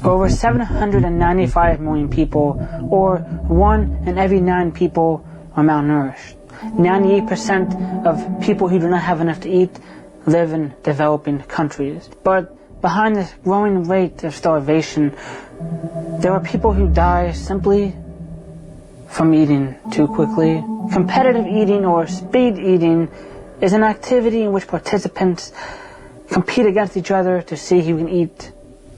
Over 795 million people, or 1 in every 9 people, are malnourished. 98% of people who do not have enough to eat live in developing countries. But behind this growing rate of starvation, there are people who die simply from eating too quickly. Competitive eating, or speed eating, is an activity in which participants compete against each other to see who can eat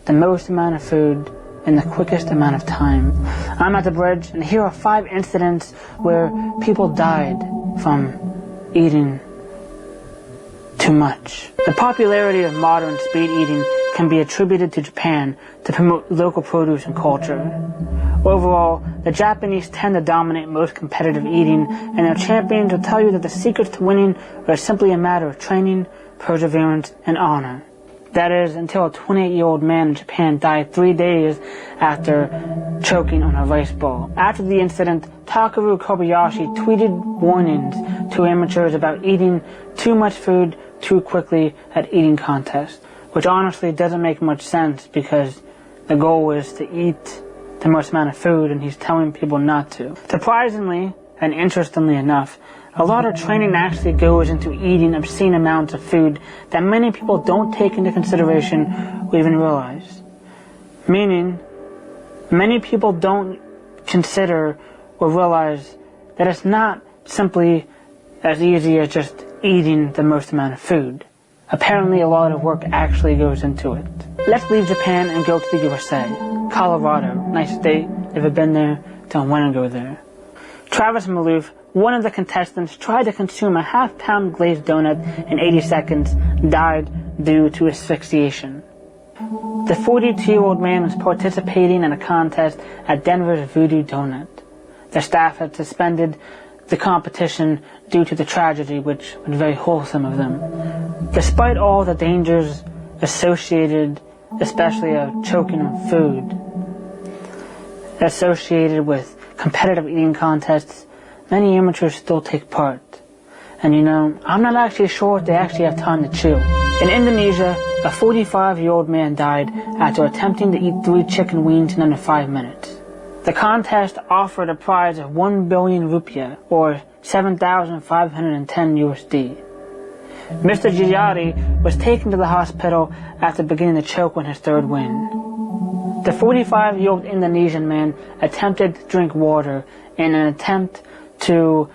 the most amount of food in the quickest amount of time. I'm at the bridge, and here are 5 incidents where people died from eating too much. The popularity of modern speed eating can be attributed to Japan to promote local produce and culture. Overall, the Japanese tend to dominate most competitive eating, and their champions will tell you that the secrets to winning are simply a matter of training, perseverance, and honor. That is, until a 28-year-old man in Japan died 3 days after choking on a rice ball. After the incident, TAKERU Kobayashi tweeted warnings to amateurs about eating too much food too quickly at eating contests, which honestly doesn't make much sense because the goal is to eat the most amount of food, and he's telling people not to. Surprisingly, and interestingly enough, a lot of training actually goes into eating obscene amounts of food that many people don't take into consideration or even realize. Meaning, many people don't consider or realize that it's not simply as easy as just eating the most amount of food. Apparently a lot of work actually goes into it. Let's leave Japan and go to the USA. Colorado, nice state. Never been there, don't want to go there. Travis MALOUFF, one of the contestants, tried to consume a half-pound glazed donut in 80 seconds, died due to asphyxiation. The 42-year-old man was participating in a contest at Denver's Voodoo Donut. The staff had suspended the competition due to the tragedy, which was very wholesome of them. Despite all the dangers associated, especially of choking on food, associated with competitive eating contests, many amateurs still take part. And you know, I'm not actually sure if they actually have time to chew. In Indonesia, a 45-year-old man died after attempting to eat 3 chicken wings in under 5 minutes. The contest offered a prize of 1 billion rupiah, or 7,510 USD. Mr. Gigliotti was taken to the hospital after beginning to choke on his 3rd win. The 45-year-old Indonesian man attempted to drink water in an attempt to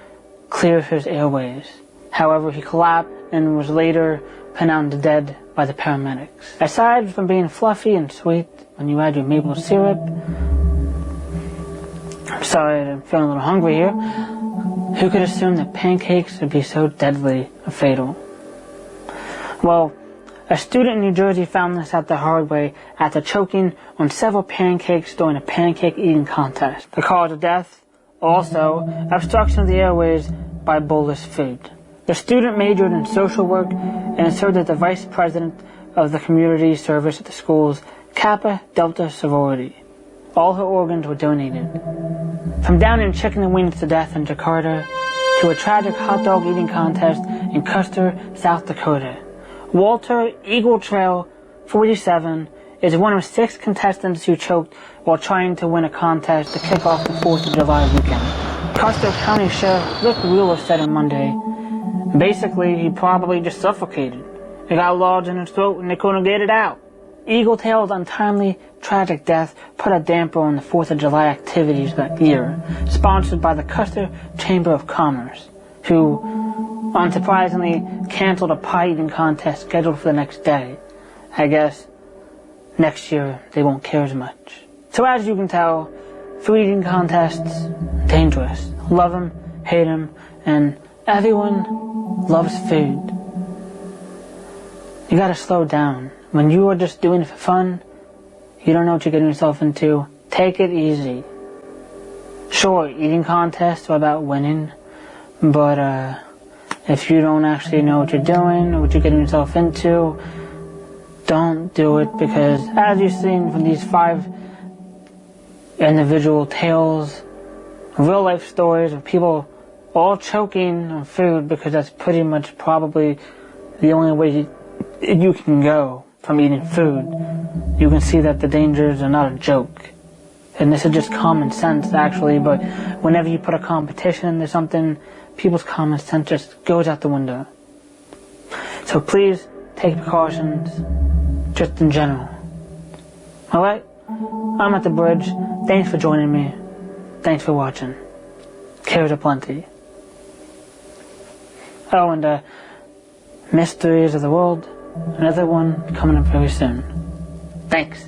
clear his airways. However, he collapsed and was later pronounced dead by the paramedics. Aside from being fluffy and sweet when you add your maple syrup, I'm sorry, I'm feeling a little hungry here. Who could assume that pancakes would be so deadly or fatal? Well, a student in New Jersey found this out the hard way after choking on several pancakes during a pancake eating contest. The cause of death? Also, obstruction of the airways by bolus food. The student majored in social work and served as the vice president of the community service at the school's Kappa Delta sorority. All her organs were donated. From downing chicken and wings to death in Jakarta, to a tragic hot dog eating contest in Custer, South Dakota, Walter Eagle Trail 47 is one of 6 contestants who choked while trying to win a contest to kick off the 4th of July weekend. Custer County Sheriff Rick Wheeler said on Monday, basically he probably just suffocated. It got lodged in his throat and they couldn't get it out. Eagle Tail's untimely, tragic death put a damper on the 4th of July activities that year, sponsored by the Custer Chamber of Commerce, who, unsurprisingly, canceled a pie eating contest scheduled for the next day. I guess next year they won't care as much. So as you can tell, food eating contests, dangerous. Love them, hate them, and everyone loves food. You gotta slow down. When you are just doing it for fun, you don't know what you're getting yourself into. Take it easy. Sure, eating contests are about winning, but if you don't actually know what you're doing or what you're getting yourself into, don't do it, because as you've seen from these 5 individual tales, real life stories of people all choking on food, because that's pretty much probably the only way you can go from eating food, you can see that the dangers are not a joke. And this is just common sense, actually, but whenever you put a competition into something, people's common sense just goes out the window. So please take precautions, just in general. Alright? I'm at the bridge. Thanks for joining me. Thanks for watching. Cares aplenty. Oh, and Mysteries of the World, another one coming up very soon. Thanks.